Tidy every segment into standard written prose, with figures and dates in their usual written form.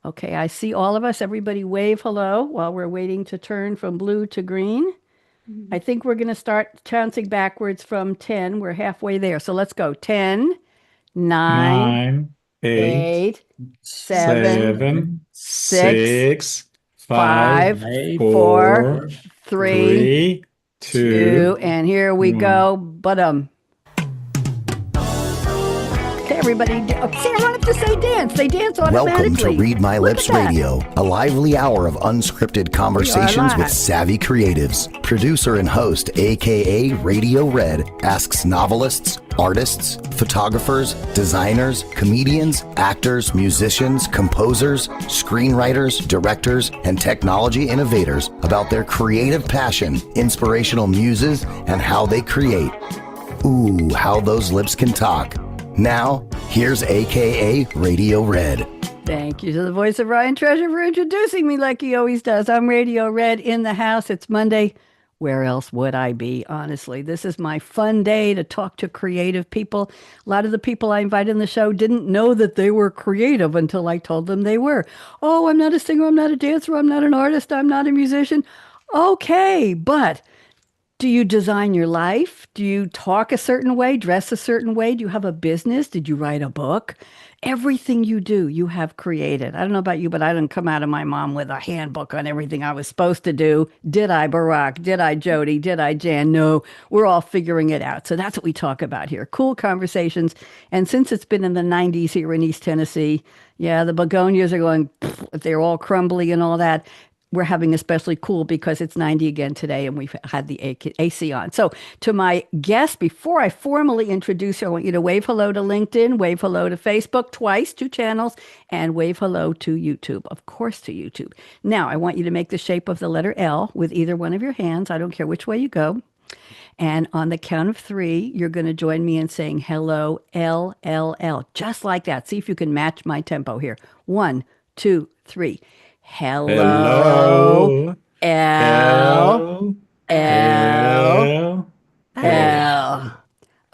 Okay, I see all of us. Everybody wave hello while we're waiting to turn from blue to green. I Mhm. think we're going to start counting backwards from 10. We're halfway there. So let's go. 10, 9, 9, 8, 8, 7, 7, 7, 6, 6, 5, 5, 5, 4, 4, 4, 3, 3, 2, 2, 2, and here we 1. go. Okay, everybody. See, I don't have to say dance. They dance Welcome to automatically. Read My Look at Lips that. Radio, a lively hour of unscripted We are conversations with live. savvy creatives. Producer and host, aka Radio Red, asks novelists, artists, photographers, designers, comedians, actors, musicians, composers, screenwriters, directors, and technology innovators about their creative passion, inspirational muses, and how they create. Ooh, how those lips can talk. Now, here's aka Radio Red. Thank you to the voice of Ryan Treasure for introducing me like he always does. I'm Radio Red in the house. It's Monday. Where else would I be, honestly? This is my fun day to talk to creative people. A lot of the people I invite in the show didn't know that they were creative until I told them they were. Oh, I'm not a singer, I'm not a dancer, I'm not an artist, I'm not a musician. Okay, but do you design your life? Do you talk a certain way, dress a certain way? Do you have a business? Did you write a book? Everything you do, you have created. I don't know about you, but I didn't come out of my mom with a handbook on everything I was supposed to do. Did I, Barak? Did I, Jodi? Did I, Jan? No, we're all figuring it out. So that's what we talk about here. Cool conversations. And since it's been in the 90s here in East Tennessee, yeah, the begonias are going, they're all crumbly and all that. We're having especially cool because it's 90 again today and we've had the AC on. So, to my guest, before I formally introduce you, I want you to wave hello to LinkedIn, wave hello to Facebook twice, two channels, and wave hello to YouTube, of course, to YouTube. Now, I want you to make the shape of the letter L with either one of your hands. I don't care which way you go. And on the count of three, you're going to join me in saying hello, L, L, L, just like that. See if you can match my tempo here. One, two, three. Hello, Hello, L, L, L, L, L. L.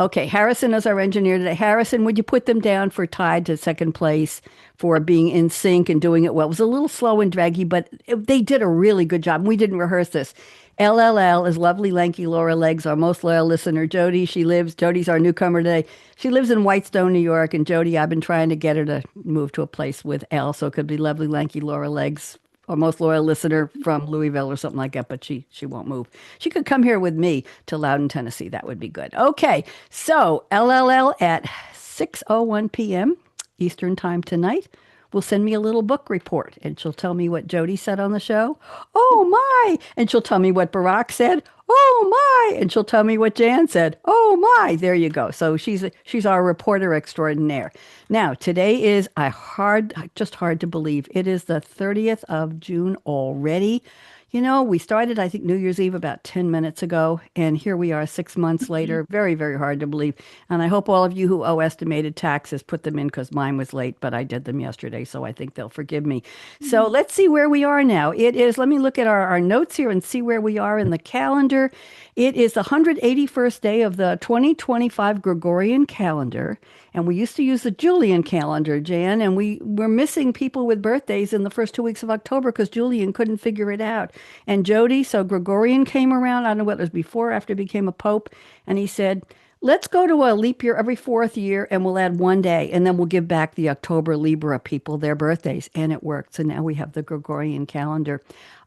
Okay, Harrison is our engineer today. Harrison, would you put them down for tied to second place for being in sync and doing it well? It was a little slow and draggy, but they did a really good job. We didn't rehearse this. LLL is lovely, lanky Laura Legs, our most loyal listener. Jodi's our newcomer today. She lives in Whitestone, New York. And Jodi, I've been trying to get her to move to a place with L, so it could be lovely, lanky Laura Legs, our most loyal listener from Louisville or something like that, but she won't move. She could come here with me to Loudon, Tennessee. That would be good. Okay, so LLL at 6:01 p.m. Eastern Time tonight will send me a little book report, and she'll tell me what Jodi said on the show. Oh my! And she'll tell me what Barak said. Oh my! And she'll tell me what Jan said. Oh my! There you go. So she's our reporter extraordinaire. Now today is just hard to believe. It is the 30th of June already. You know, we started, I think, New Year's Eve about 10 minutes ago, and here we are 6 months later. Very, very hard to believe. And I hope all of you who owe estimated taxes put them in because mine was late, but I did them yesterday, so I think they'll forgive me. So let's see where we are now. Let me look at our notes here and see where we are in the calendar. It is the 181st day of the 2025 Gregorian calendar. And we used to use the Julian calendar, Jan, and we were missing people with birthdays in the first 2 weeks of October because Julian couldn't figure it out. And Jodi, so Gregorian came around, I don't know what it was before, after he became a pope, and he said, let's go to a leap year every fourth year and we'll add one day and then we'll give back the October Libra people their birthdays. And it worked. So now we have the Gregorian calendar.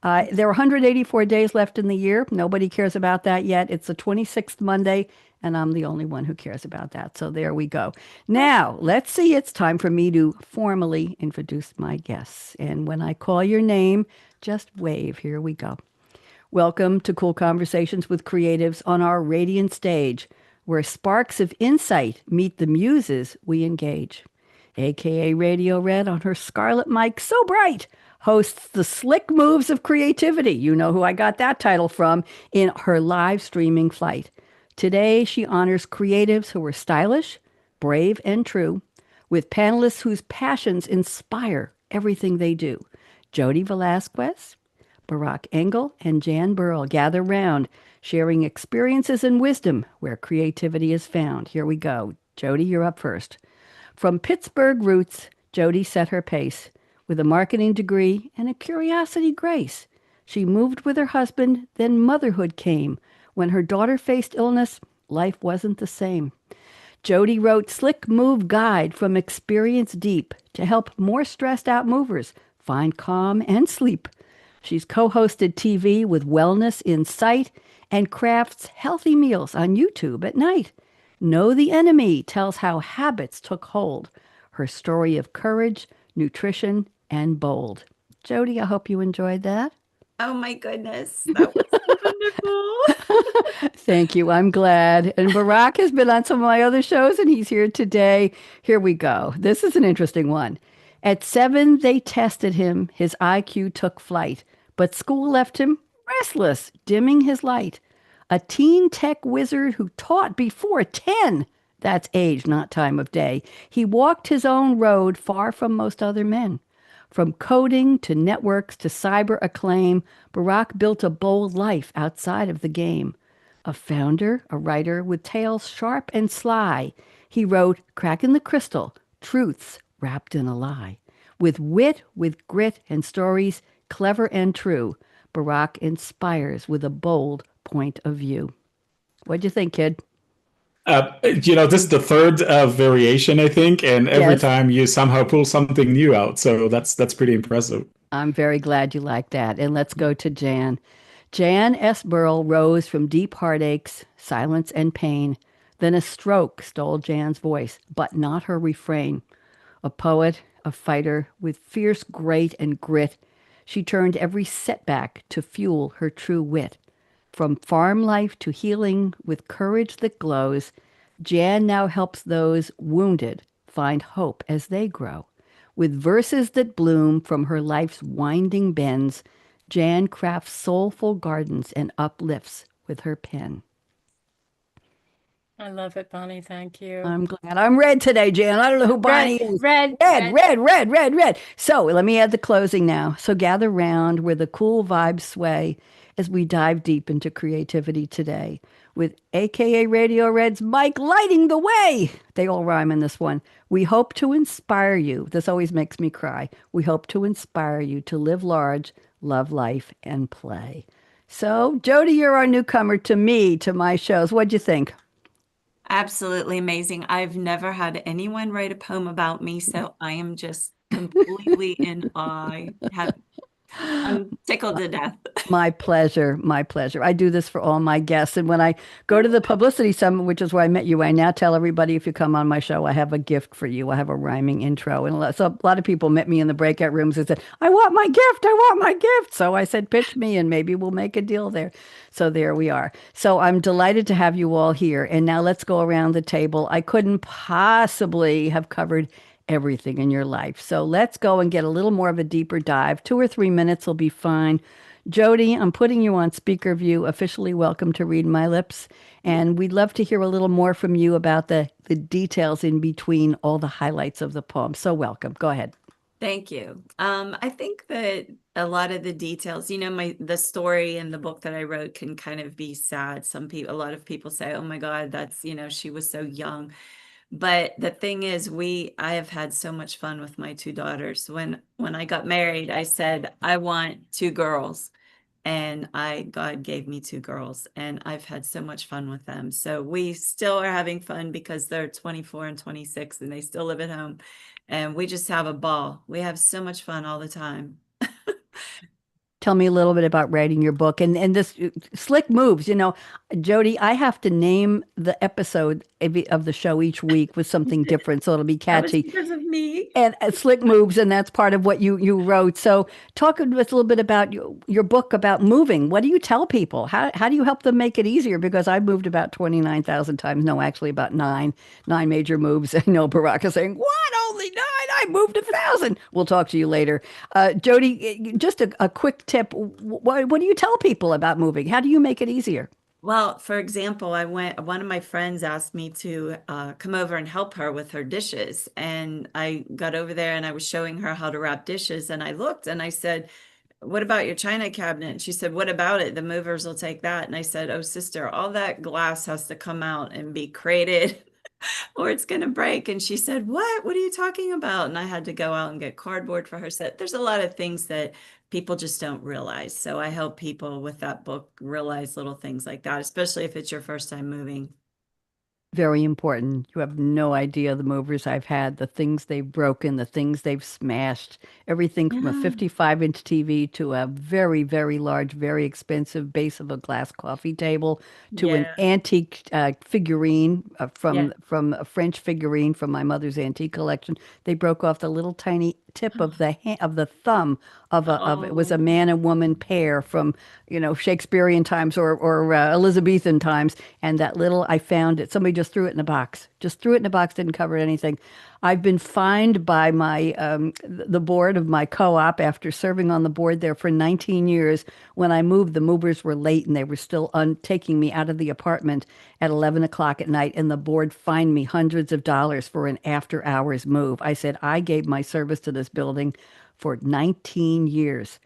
There are 184 days left in the year. Nobody cares about that yet. It's the 26th Monday, and I'm the only one who cares about that. So there we go. Now, let's see. It's time for me to formally introduce my guests. And when I call your name, just wave. Here we go. Welcome to Cool Conversations with Creatives on our radiant stage, where sparks of insight meet the muses we engage. AKA Radio Red on her Scarlett mic, so bright, hosts the slick moves of creativity. You know who I got that title from in her live streaming flight. Today, she honors creatives who are stylish, brave, and true, with panelists whose passions inspire everything they do. Jodi Velazquez, Barak Engel, and Jan Burl gather round, sharing experiences and wisdom where creativity is found. Here we go. Jodi, you're up first. From Pittsburgh roots, Jodi set her pace With a marketing degree and a curiosity grace, she moved with her husband, then motherhood came. When her daughter faced illness, life wasn't the same. Jodi wrote Slick Move Guide from experience deep to help more stressed out movers find calm and sleep. She's co-hosted TV with Wellness in Sight and crafts healthy meals on YouTube at night. Know the Enemy tells how habits took hold. Her story of courage, nutrition, and bold. Jodi, I hope you enjoyed that. Oh my goodness, that was wonderful. Thank you. I'm glad. And Barak has been on some of my other shows, and he's here today. Here we go. This is an interesting one. At 7, they tested him. His IQ took flight, but school left him restless, dimming his light. A teen tech wizard who taught before 10. That's age, not time of day. He walked his own road far from most other men. From coding to networks to cyber acclaim, Barak built a bold life outside of the game. A founder, a writer with tales sharp and sly, he wrote Cracking the Crystal, Truths Wrapped in a Lie. With wit, with grit and stories, clever and true, Barak inspires with a bold point of view. What'd you think, kid? This is the third variation, I think, and every Yes. time you somehow pull something new out. So that's pretty impressive. I'm very glad you like that. And let's go to Jan. Jan S. Burl rose from deep heartaches, silence, and pain. Then a stroke stole Jan's voice, but not her refrain. A poet, a fighter with fierce great and grit, she turned every setback to fuel her true wit. From farm life to healing with courage that glows, Jan now helps those wounded find hope as they grow. With verses that bloom from her life's winding bends, Jan crafts soulful gardens and uplifts with her pen. I love it, Bonnie. Thank you. I'm glad I'm red today, Jan. I don't know who Bonnie is. Red. Red. So let me add the closing now. So gather round where the cool vibes sway as we dive deep into creativity today with akaRadioRed's Mike lighting the way. They all rhyme in this one. We hope to inspire you. This always makes me cry. We hope to inspire you to live large, love life, and play. So, Jodi, you're our newcomer to me, to my shows. What'd you think? Absolutely amazing. I've never had anyone write a poem about me, so I am just completely in awe. I'm tickled to death. My pleasure. My pleasure. I do this for all my guests. And when I go to the publicity summit, which is where I met you, I now tell everybody if you come on my show, I have a gift for you. I have a rhyming intro. And a lot of people met me in the breakout rooms and said, I want my gift. I want my gift. So I said, pitch me and maybe we'll make a deal there. So there we are. So I'm delighted to have you all here. And now let's go around the table. I couldn't possibly have covered everything in your life. So let's go and get a little more of a deeper dive. 2 or 3 minutes will be fine. Jodi, I'm putting you on speaker view. Officially welcome to Read My Lips. And we'd love to hear a little more from you about the details in between all the highlights of the poem. So welcome. Go ahead. Thank you. I think that a lot of the details, the story in the book that I wrote can kind of be sad. A lot of people say, oh my God, that's, she was so young. But the thing is, I have had so much fun with my 2 daughters. When I got married, I said, I want 2 girls. And God gave me 2 girls, and I've had so much fun with them. So we still are having fun because they're 24 and 26 and they still live at home. And we just have a ball. We have so much fun all the time. Tell me a little bit about writing your book and this slick moves. Jodi, I have to name the episode of the show each week with something different, so it'll be catchy. That was because of me. And slick moves, and that's part of what you wrote. So talk to us a little bit about your book about moving. What do you tell people? How do you help them make it easier? Because I've moved about 29,000 times. No, actually about nine major moves. I know Barak is saying, what? Only 9? I moved 1,000. We'll talk to you later. Jodi, just a quick tip. What do you tell people about moving? How do you make it easier? Well, for example, one of my friends asked me to come over and help her with her dishes. And I got over there and I was showing her how to wrap dishes. And I looked and I said, what about your china cabinet? And she said, what about it? The movers will take that. And I said, oh, sister, all that glass has to come out and be crated or it's going to break. And she said, what are you talking about? And I had to go out and get cardboard for her set. There's a lot of things that people just don't realize. So I help people with that book realize little things like that, especially if it's your first time moving. Very important. You have no idea the movers I've had, the things they've broken, the things they've smashed, everything from a Yeah. 55-inch TV to a very, very large, very expensive base of a glass coffee table to an Yeah. antique figurine Yeah. from a French figurine from my mother's antique collection. They broke off the little tiny tip of the of the thumb of it was a Oh, man and woman pair from Shakespearean times or Elizabethan times, and that little I found it. Somebody just threw it in a box. Just threw it in a box. Didn't cover anything. I've been fined by my the board of my co-op after serving on the board there for 19 years. When I moved, the movers were late and they were still taking me out of the apartment at 11 o'clock at night, and the board fined me hundreds of dollars for an after-hours move. I said I gave my service to this building for 19 years.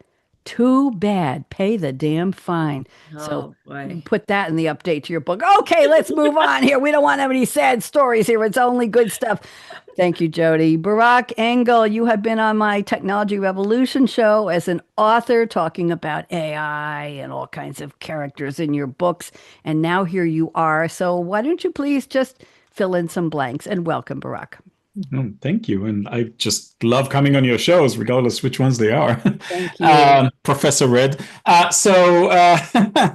Too bad. Pay the damn fine. So oh boy. put that in the update to your book. Okay, let's move on here. We don't want to have any sad stories here. It's only good stuff. Thank you, Jodi. Barak, Engel, you have been on my Technology Revolution show as an author talking about AI and all kinds of characters in your books. And now here you are. So why don't you please just fill in some blanks, and welcome, Barak. Oh, thank you. And I just love coming on your shows, regardless which ones they are. Thank you. Professor Red. I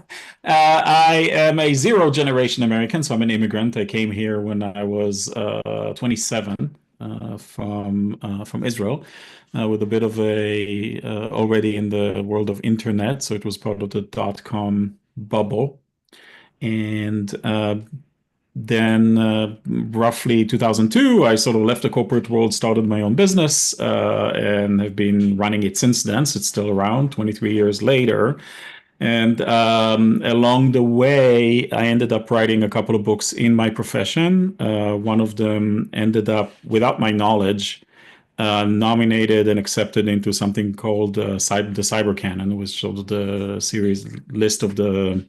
am a zero generation American, so I'm an immigrant. I came here when I was 27 from Israel with a bit of a already in the world of internet. So it was part of the dot-com bubble. And then, roughly 2002, I sort of left the corporate world, started my own business, and have been running it since then. So it's still around 23 years later. And along the way, I ended up writing a couple of books in my profession. One of them ended up, without my knowledge, nominated and accepted into something called the Cyber Canon, which sort of the series list of the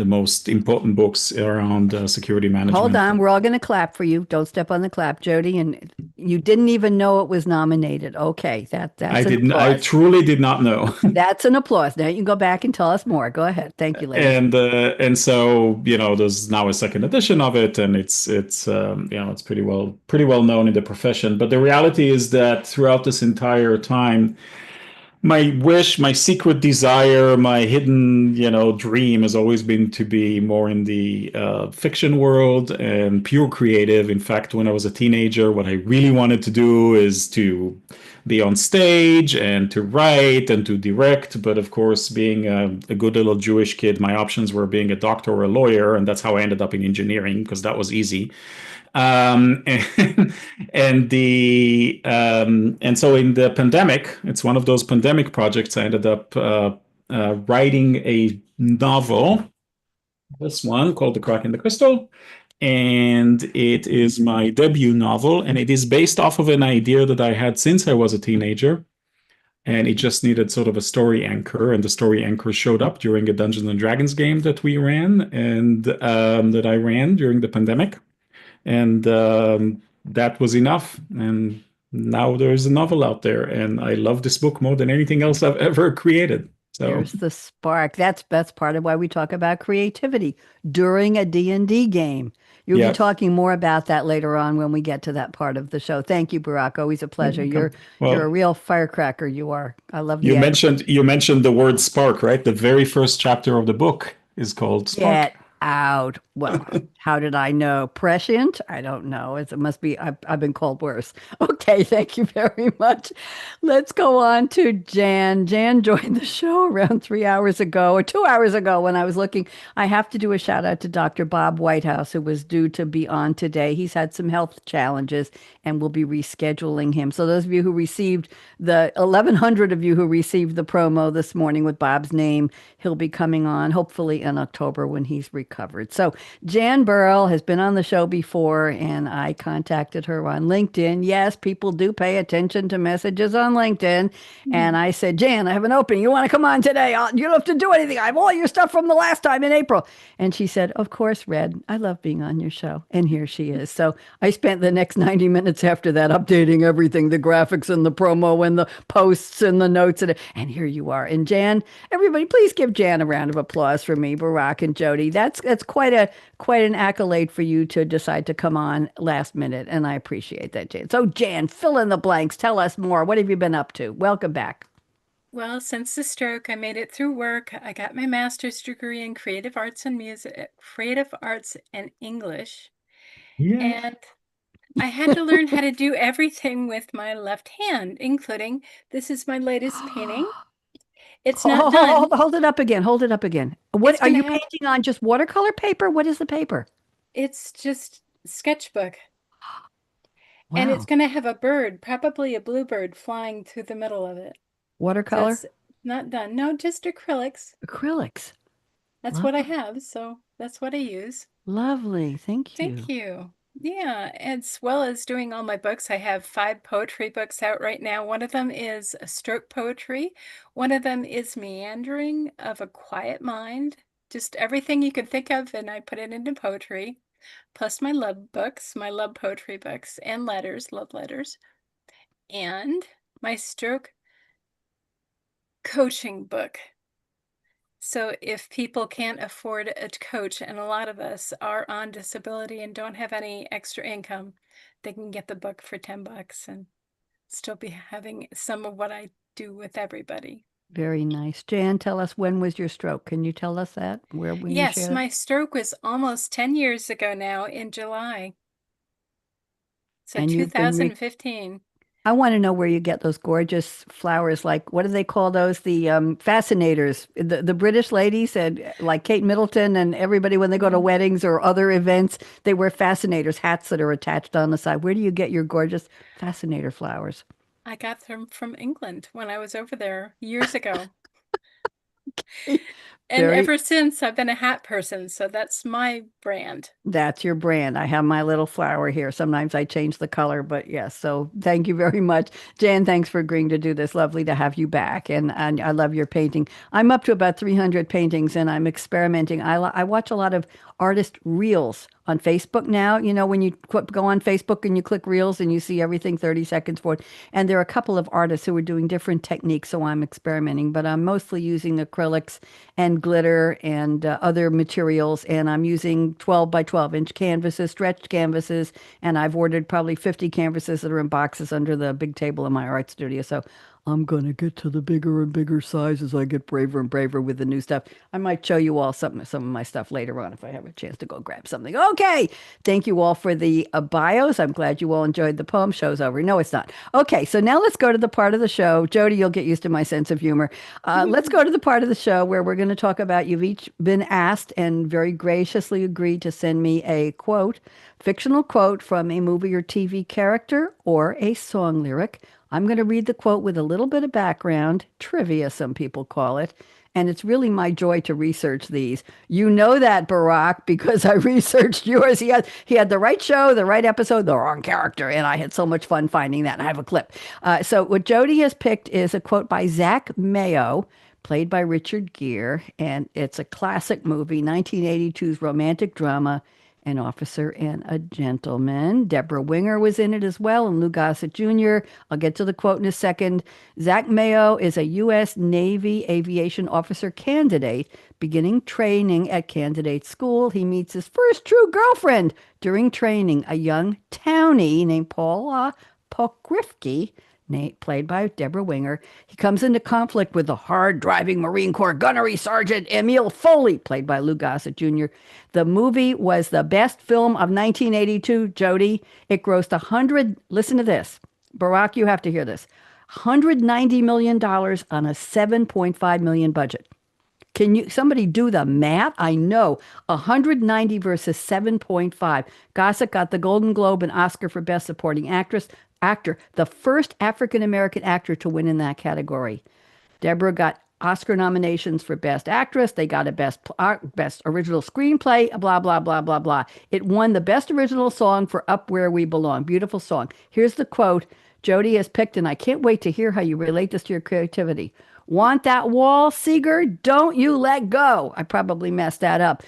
most important books around security management. Hold on, we're all going to clap for you. Don't step on the clap, Jodi. And you didn't even know it was nominated. Okay, that's I an didn't. I applause. truly did not know. That's an applause. Now you can go back and tell us more. Go ahead. Thank you, ladies. And so there's now a second edition of it, and it's pretty well known in the profession. But the reality is that throughout this entire time, my wish, my secret desire, my hidden, dream has always been to be more in the fiction world and pure creative. In fact, when I was a teenager, what I really wanted to do is to be on stage and to write and to direct. But of course, being a good little Jewish kid, my options were being a doctor or a lawyer, and that's how I ended up in engineering because that was easy. And so in the pandemic, it's one of those pandemic projects. I ended up writing a novel, this one called The Crack in the Crystal, and it is my debut novel, and it is based off of an idea that I had since I was a teenager. And it just needed sort of a story anchor, and the story anchor showed up during a Dungeons and Dragons game that we ran and that I ran during the pandemic. And that was enough. And now there's a novel out there, and I love this book more than anything else I've ever created. So There's the spark. That's part of why we talk about creativity during a D&D game. You'll yeah, be talking more about that later on when we get to that part of the show. Thank you, Barak. Always a pleasure. You're a well, real firecracker. You are. I love you the mentioned the word spark, right? The very first chapter of the book is called Spark. get out. Well, how did I know? Prescient? I don't know. It must be, I've been called worse. Okay, thank you very much. Let's go on to Jan. Jan joined the show around 3 hours ago or 2 hours ago when I was looking. I have to do a shout out to Dr. Bob Whitehouse, who was due to be on today. He's had some health challenges and we'll be rescheduling him. So those of you who received the 1,100 of you who received the promo this morning with Bob's name, he'll be coming on hopefully in October when he's recovered. So Jan Burl has been on the show before, and I contacted her on LinkedIn. Yes, people do pay attention to messages on LinkedIn. And I said, Jan, I have an opening. You want to come on today? You don't have to do anything. I have all your stuff from the last time in April. And she said, of course, Red, I love being on your show. And here she is. So I spent the next 90 minutes after that updating everything, the graphics and the promo and the posts and the notes. And here you are. And Jan, everybody, please give Jan a round of applause for me, Barak and Jodi. That's quite an accolade for you to decide to come on last minute. And I appreciate that, Jan. So Jan, fill in the blanks. Tell us more. What have you been up to? Welcome back. Well, since the stroke, I made it through work. I got my master's degree in creative arts and English. Yeah. And I had to learn how to do everything with my left hand, including this is my latest painting. It's not done. Hold it up again. Hold it up again. What It's are you gonna have- painting on? Just watercolor paper? What is the paper? It's just sketchbook. Wow. And it's going to have a bird, probably a bluebird, flying through the middle of it. So Watercolor? it's not done. No, just acrylics. Acrylics. That's what I have. So that's what I use. Lovely. Thank you. Thank you. Yeah, as well as doing all my books, I have 5 poetry books out right now. One of them is a stroke poetry. One of them is Meandering of a Quiet Mind. Just everything you could think of, and I put it into poetry. Plus my love books, my love poetry books, and letters, love letters. And my stroke coaching book. So if people can't afford a coach, and a lot of us are on disability and don't have any extra income, they can get the book for $10 and still be having some of what I do with everybody. Very nice. Jan, tell us, when was your stroke? Can you tell us that? When you Yes, share that? my stroke was almost 10 years ago now in July. So And you've been 2015. I want to know where you get those gorgeous flowers. Like, what do they call those? The fascinators. The British lady said, like Kate Middleton and everybody, when they go to weddings or other events, they wear fascinators, hats that are attached on the side. Where do you get your gorgeous fascinator flowers? I got them from England when I was over there years ago. And Very- ever since, I've been a hat person, so that's my brand. That's your brand. I have my little flower here. Sometimes I change the color, but yes. So thank you very much. Jan, thanks for agreeing to do this. Lovely to have you back. And I love your painting. I'm up to about 300 paintings and I'm experimenting. I watch a lot of artist reels on Facebook now. You know, when you go on Facebook and you click reels and you see everything 30 seconds forward. And there are a couple of artists who are doing different techniques. So I'm experimenting, but I'm mostly using acrylics and glitter and other materials. And I'm using 12 by 12-inch canvases, stretched canvases. And I've ordered probably 50 canvases that are in boxes under the big table in my art studio. So I'm going to get to the bigger and bigger size as I get braver and braver with the new stuff. I might show you all some of my stuff later on if I have a chance to go grab something. Okay. Thank you all for the bios. I'm glad you all enjoyed the poem. Show's over. No, it's not. Okay. So now let's go to the part of the show. Jodi, you'll get used to my sense of humor. Let's go to the part of the show where we're going to talk about, you've each been asked and very graciously agreed to send me a quote, fictional quote from a movie or TV character or a song lyric. I'm going to read the quote with a little bit of background, trivia, some people call it. And it's really my joy to research these. You know that, Barak, because I researched yours. He had the right show, the right episode, the wrong character. And I had so much fun finding that. I have a clip. So what Jodi has picked is a quote by Zach Mayo, played by Richard Gere. And it's a classic movie, 1982's romantic drama, An Officer and a Gentleman. Deborah Winger was in it as well, and Lou Gossett Jr. I'll get to the quote in a second. Zach Mayo is a U.S. Navy aviation officer candidate beginning training at candidate school. He meets his first true girlfriend during training, a young townie named Paula Pokrifke, played by Deborah Winger. He comes into conflict with the hard-driving Marine Corps gunnery sergeant Emil Foley, played by Lou Gossett Jr. The movie was the best film of 1982, Jodi. It grossed listen to this. Barak, you have to hear this. $190 million on a $7.5 million budget. Can somebody do the math? I know. 190 versus 7.5. Gossett got the Golden Globe and Oscar for Best Supporting Actor, the first African-American actor to win in that category. Deborah got Oscar nominations for Best Actress. They got a Best Original Screenplay, blah, blah, blah, blah, blah. It won the Best Original Song for Up Where We Belong. Beautiful song. Here's the quote Jodi has picked, and I can't wait to hear how you relate this to your creativity. Want that wall, Seeger? Don't you let go. I probably messed that up.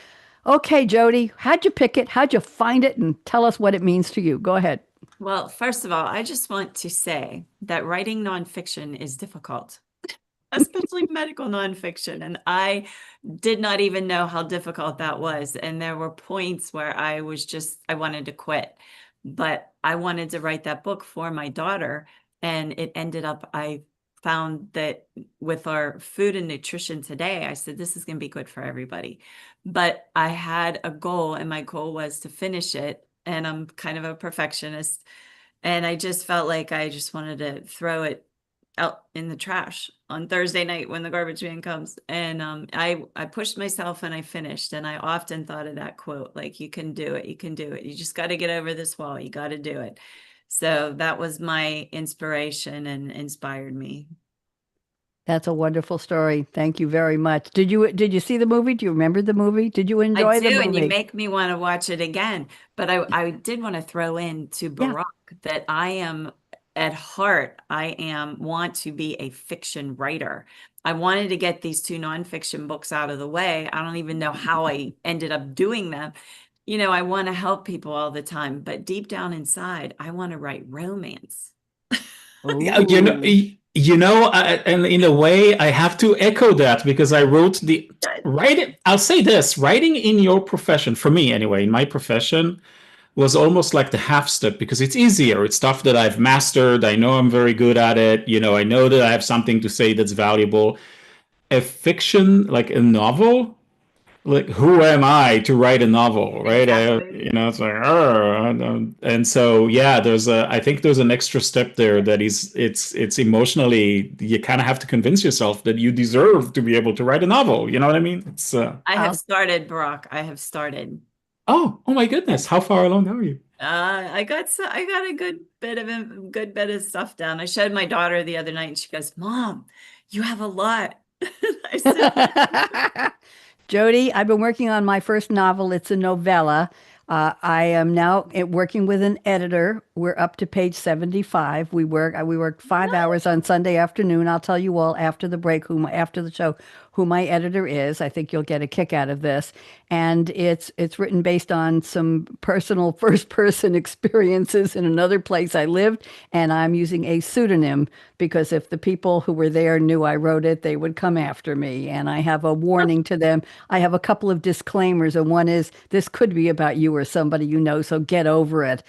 Okay, Jodi, how'd you pick it? How'd you find it? And tell us what it means to you. Go ahead. Well, first of all, I just want to say that writing nonfiction is difficult, especially medical nonfiction. And I did not even know how difficult that was. And there were points where I wanted to quit. But I wanted to write that book for my daughter. And it ended up, I found that with our food and nutrition today, I said, this is going to be good for everybody. But I had a goal, and my goal was to finish it. And I'm kind of a perfectionist. And I just felt like I just wanted to throw it out in the trash on Thursday night when the garbage man comes. And I pushed myself and I finished. And I often thought of that quote, like, you can do it. You can do it. You just got to get over this wall. You got to do it. So that was my inspiration and inspired me. That's a wonderful story. Thank you very much. Did you see the movie? Do you remember the movie? Did you enjoy the movie? And you make me want to watch it again. But I did want to throw in to Barak that I am at heart, want to be a fiction writer. I wanted to get these 2 nonfiction books out of the way. I don't even know how I ended up doing them. I want to help people all the time, but deep down inside, I want to write romance. Yeah, and in a way, I have to echo that because I wrote I'll say this, writing in your profession, for me anyway, in my profession, was almost like the half step because it's easier. It's stuff that I've mastered. I know I'm very good at it. I know that I have something to say that's valuable. A fiction, like a novel, like who am I to write a novel, right? Exactly. It's like, and so I think there's an extra step there that it's emotionally, you kind of have to convince yourself that you deserve to be able to write a novel. You know what I mean? I have started, Barak. I have started. Oh my goodness! How far along are you? I got a good bit of stuff down. I showed my daughter the other night, and she goes, "Mom, you have a lot." I said, Jodi, I've been working on my first novel. It's a novella. I am now working with an editor. We're up to page 75. We work 5 hours on Sunday afternoon. I'll tell you all after the break, after the show, who my editor is. I think you'll get a kick out of this. And it's written based on some personal first-person experiences in another place I lived, and I'm using a pseudonym because if the people who were there knew I wrote it, they would come after me. And I have a warning to them. I have a couple of disclaimers, and one is this could be about you or somebody you know, so get over it.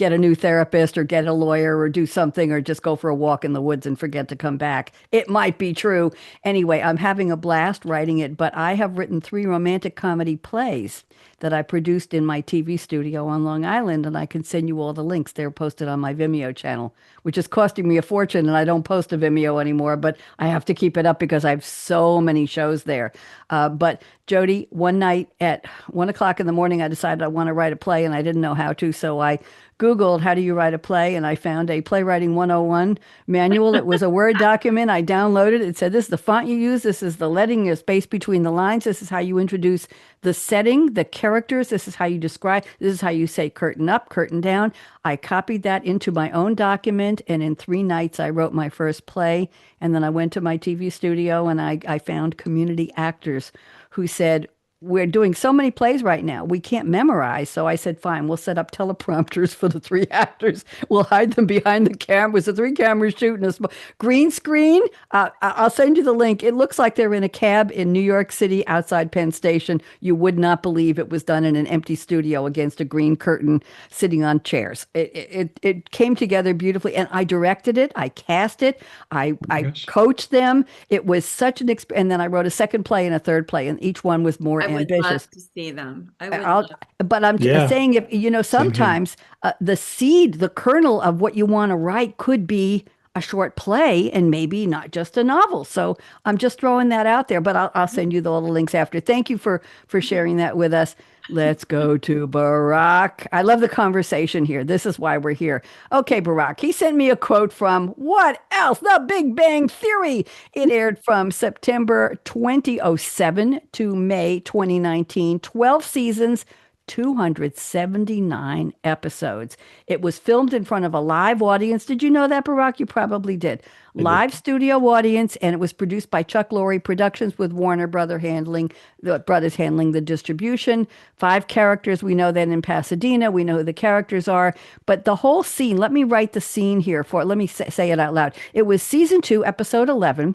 Get a new therapist or get a lawyer or do something or just go for a walk in the woods and forget to come back. It might be true. Anyway, I'm having a blast writing it, but I have written 3 romantic comedy plays that I produced in my TV studio on Long Island, and I can send you all the links. They're posted on my Vimeo channel, which is costing me a fortune, and I don't post to Vimeo anymore, but I have to keep it up because I have so many shows there. But Jodi, one night at 1 o'clock in the morning, I decided I want to write a play, and I didn't know how to, so I Googled how do you write a play, and I found a Playwriting 101 manual. It was a Word document. I downloaded it. It said, this is the font you use. This is the letting, your space between the lines. This is how you introduce the setting, the characters. This is how you describe. This is how you say curtain up, curtain down. I copied that into my own document, and in 3 nights, I wrote my first play. And then I went to my TV studio, and I found community actors who said, we're doing so many plays right now. We can't memorize. So I said, fine, we'll set up teleprompters for the 3 actors. We'll hide them behind the cameras. The 3 cameras shooting us. Green screen. I'll send you the link. It looks like they're in a cab in New York City outside Penn Station. You would not believe it was done in an empty studio against a green curtain sitting on chairs. It came together beautifully. And I directed it. I cast it. I coached them. It was such an experience. And then I wrote a second play and a third play. And each one was more ambitious. I would love to see them. But I'm saying, if sometimes the seed, the kernel of what you want to write could be a short play and maybe not just a novel. So I'm just throwing that out there, but I'll send you all the links after. Thank you for sharing that with us. Let's go to Barak. I love the conversation here. This is why we're here. Okay, Barak. He sent me a quote from what else? The Big Bang Theory. It aired from September 2007 to May 2019. 12 seasons, 279 episodes. It was filmed in front of a live audience. Did you know that, Barak? You probably did. Live studio audience, and it was produced by Chuck Lorre Productions with Warner Brothers handling the distribution. 5 characters. We know that in Pasadena. We know who the characters are. But the whole scene, let me write the scene here let me say it out loud. It was season 2, episode 11.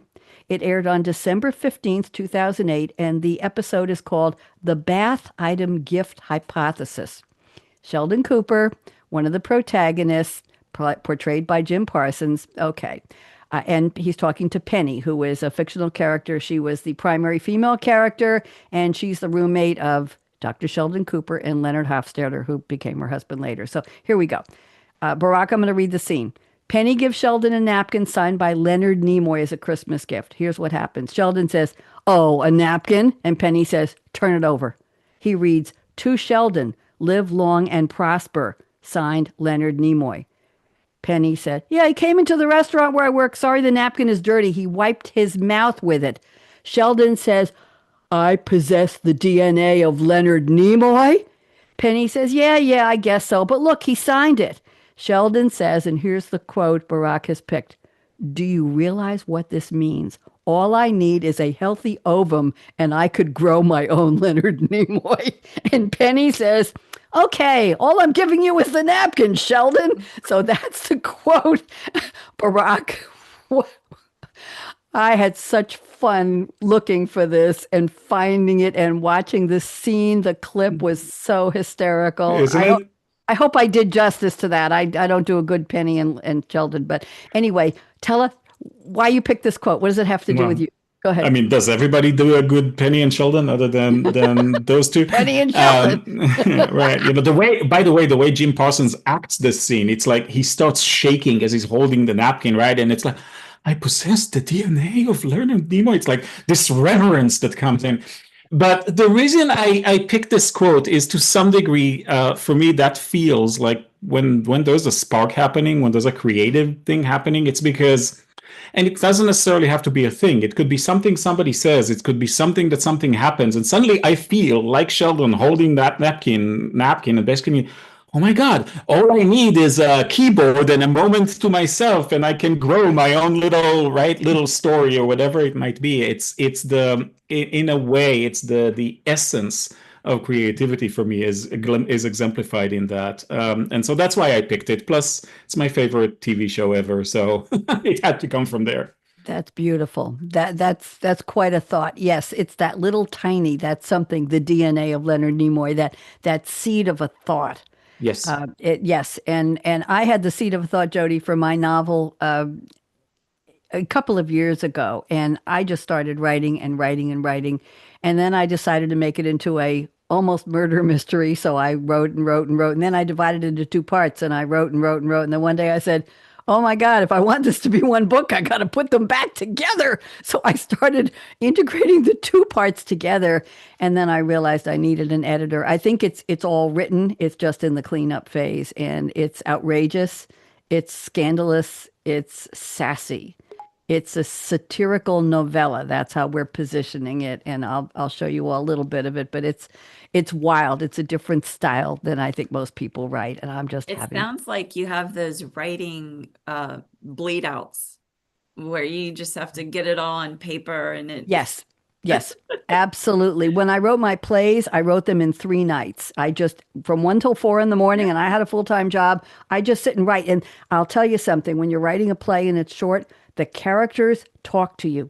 It aired on December 15th, 2008, and the episode is called The Bath Item Gift Hypothesis. Sheldon Cooper, one of the protagonists, portrayed by Jim Parsons. Okay. And he's talking to Penny, who is a fictional character. She was the primary female character, and she's the roommate of Dr. Sheldon Cooper and Leonard Hofstadter, who became her husband later. So here we go. Barak, I'm going to read the scene. Penny gives Sheldon a napkin signed by Leonard Nimoy as a Christmas gift. Here's what happens. Sheldon says, "Oh, a napkin?" And Penny says, "Turn it over." He reads, "To Sheldon, live long and prosper," signed Leonard Nimoy. Penny said, "Yeah, he came into the restaurant where I work. Sorry, the napkin is dirty. He wiped his mouth with it." Sheldon says, "I possess the DNA of Leonard Nimoy?" Penny says, yeah, I guess so. But look, he signed it. Sheldon says, and here's the quote Barak has picked, "Do you realize what this means? All I need is a healthy ovum and I could grow my own Leonard Nimoy." And Penny says, "Okay, all I'm giving you is the napkin, Sheldon." So that's the quote. Barak, I had such fun looking for this and finding it and watching this scene. The clip was so hysterical. I hope I did justice to that. I don't do a good Penny and Sheldon. But anyway, tell us why you picked this quote. What does it have to do with you? Go ahead. I mean, does everybody do a good Penny and Sheldon other than those two? Penny and Sheldon. Right. The way Jim Parsons acts this scene, it's like he starts shaking as he's holding the napkin, right? And it's like, "I possess the DNA of Leonard Nimoy." It's like this reverence that comes in. But the reason I picked this quote is, to some degree, for me, that feels like when there's a spark happening, when there's a creative thing happening, it's because, and it doesn't necessarily have to be a thing. It could be something somebody says. It could be something happens. And suddenly I feel like Sheldon holding that napkin and basically, oh my God, all I need is a keyboard and a moment to myself, and I can grow my own little story or whatever it might be. In a way, it's the essence of creativity for me is exemplified in that. And so that's why I picked it. Plus, it's my favorite TV show ever. So it had to come from there. That's beautiful. That's quite a thought. Yes, it's that little tiny, that's something, the DNA of Leonard Nimoy, that seed of a thought. Yes. Yes. And I had the seed of a thought, Jodi, for my novel a couple of years ago. And I just started writing and writing and writing. And then I decided to make it into a almost murder mystery. So I wrote and wrote and wrote. And then I divided it into 2 parts, and I wrote and wrote and wrote. And then one day I said, oh my God, if I want this to be one book, I got to put them back together. So I started integrating the 2 parts together. And then I realized I needed an editor. I think it's all written. It's just in the cleanup phase, and it's outrageous. It's scandalous. It's sassy. It's a satirical novella. That's how we're positioning it. And I'll show you all a little bit of it, but it's wild. It's a different style than I think most people write. And I'm just It sounds like you have those writing bleed outs where you just have to get it all on paper and it. Yes, absolutely. When I wrote my plays, I wrote them in 3 nights. I just, from 1 till 4 in the morning, and I had a full-time job. I just sit and write. And I'll tell you something, when you're writing a play and it's short, the characters talk to you.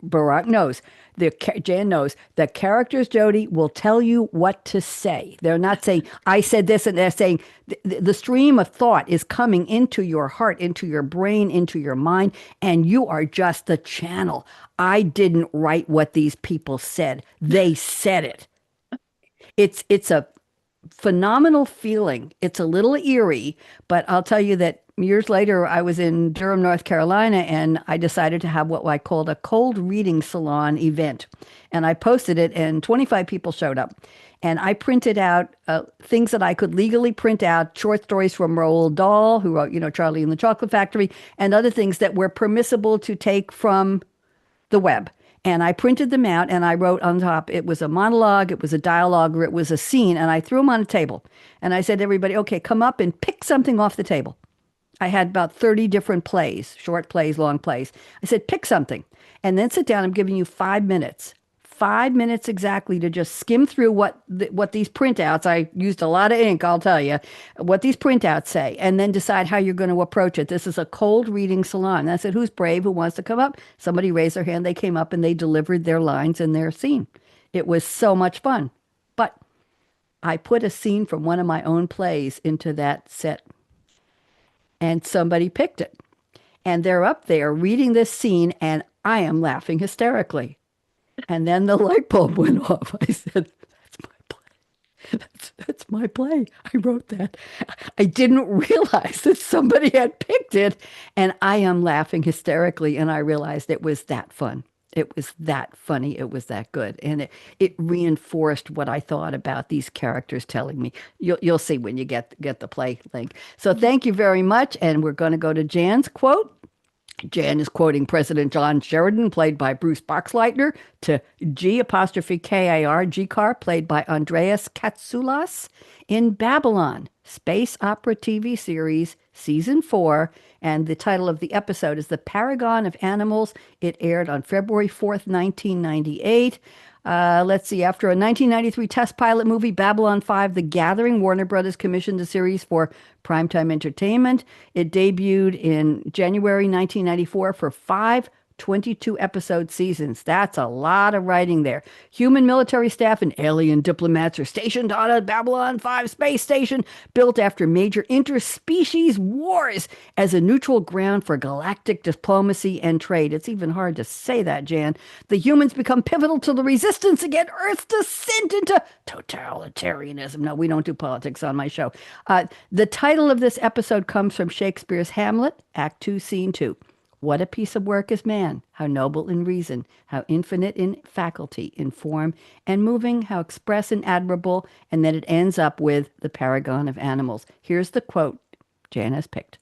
Barak knows, Jan knows, the characters, Jodi, will tell you what to say. They're not saying, I said this, and they're saying, the stream of thought is coming into your heart, into your brain, into your mind, and you are just the channel. I didn't write what these people said. They said it. It's a phenomenal feeling. It's a little eerie, but I'll tell you that years later, I was in Durham, North Carolina, and I decided to have what I called a cold reading salon event. And I posted it, and 25 people showed up. And I printed out things that I could legally print out, short stories from Roald Dahl, who wrote, Charlie and the Chocolate Factory, and other things that were permissible to take from the web. And I printed them out and I wrote on top, it was a monologue, it was a dialogue, or it was a scene. And I threw them on a table. And I said to everybody, okay, come up and pick something off the table. I had about 30 different plays, short plays, long plays. I said, pick something and then sit down. I'm giving you 5 minutes. 5 minutes exactly to just skim through what these printouts, I used a lot of ink, I'll tell you, what these printouts say, and then decide how you're going to approach it. This is a cold reading salon. And I said, who's brave, who wants to come up? Somebody raised their hand. They came up and they delivered their lines and their scene. It was so much fun. But I put a scene from one of my own plays into that set, and somebody picked it. And they're up there reading this scene, and I am laughing hysterically. And then the light bulb went off. I said, that's my play. That's my play. I wrote that. I didn't realize that somebody had picked it. And I am laughing hysterically. And I realized it was that fun. It was that funny. It was that good. And it reinforced what I thought about these characters telling me. You'll see when you get the play link. So thank you very much. And we're going to go to Jan's quote. Jan is quoting President John Sheridan, played by Bruce Boxleitner, to G''KAR, G-Car, played by Andreas Katsoulas, in Babylon, space opera TV series, season 4, and the title of the episode is The Paragon of Animals. It aired on February 4th, 1998. Let's see, after a 1993 test pilot movie, Babylon 5, The Gathering, Warner Brothers commissioned the series for Primetime Entertainment. It debuted in January 1994 for 5 22-episode seasons. That's a lot of writing there. Human military staff and alien diplomats are stationed on a Babylon 5 space station built after major interspecies wars as a neutral ground for galactic diplomacy and trade. It's even hard to say that, Jan. The humans become pivotal to the resistance against Earth's descent into totalitarianism. No, we don't do politics on my show. The title of this episode comes from Shakespeare's Hamlet, Act 2, Scene 2. What a piece of work is man, how noble in reason, how infinite in faculty, in form, and moving, how express and admirable, and then it ends up with the paragon of animals. Here's the quote Jan has picked.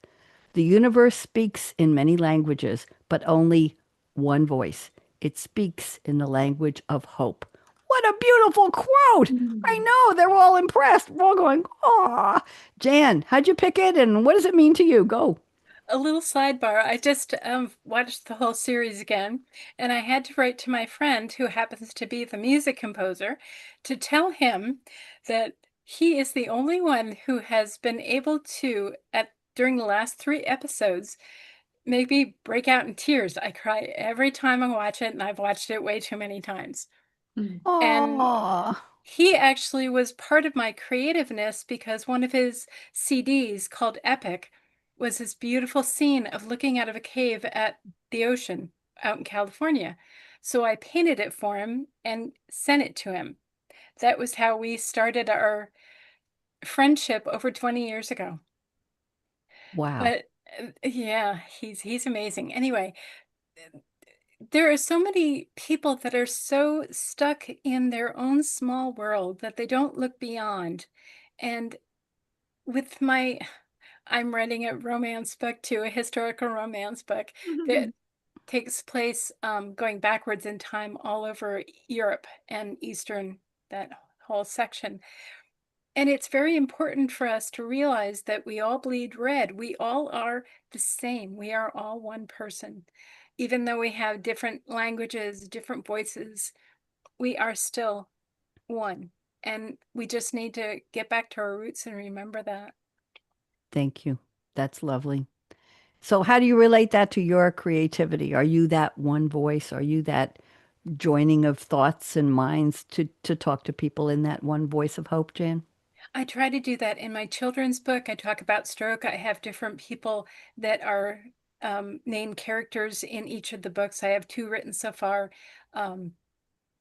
The universe speaks in many languages, but only one voice. It speaks in the language of hope. What a beautiful quote. I know, they're all impressed. We're all going, aw. Jan, how'd you pick it, and what does it mean to you? Go. A little sidebar. I just watched the whole series again, and I had to write to my friend, who happens to be the music composer, to tell him that he is the only one who has been able to, during the last 3 episodes, maybe break out in tears. I cry every time I watch it, and I've watched it way too many times. And he actually was part of my creativeness because one of his CDs, called Epic, was this beautiful scene of looking out of a cave at the ocean out in California. So I painted it for him and sent it to him. That was how we started our friendship over 20 years ago. Wow. But yeah, he's amazing. Anyway, there are so many people that are so stuck in their own small world that they don't look beyond. And with I'm writing a romance book too, a historical romance book that takes place going backwards in time all over Europe and Eastern, that whole section. And it's very important for us to realize that we all bleed red. We all are the same. We are all one person. Even though we have different languages, different voices, we are still one. And we just need to get back to our roots and remember that. Thank you. That's lovely. So how do you relate that to your creativity? Are you that one voice? Are you that joining of thoughts and minds to talk to people in that one voice of hope, Jan? I try to do that in my children's book. I talk about stroke. I have different people that are named characters in each of the books. I have 2 written so far.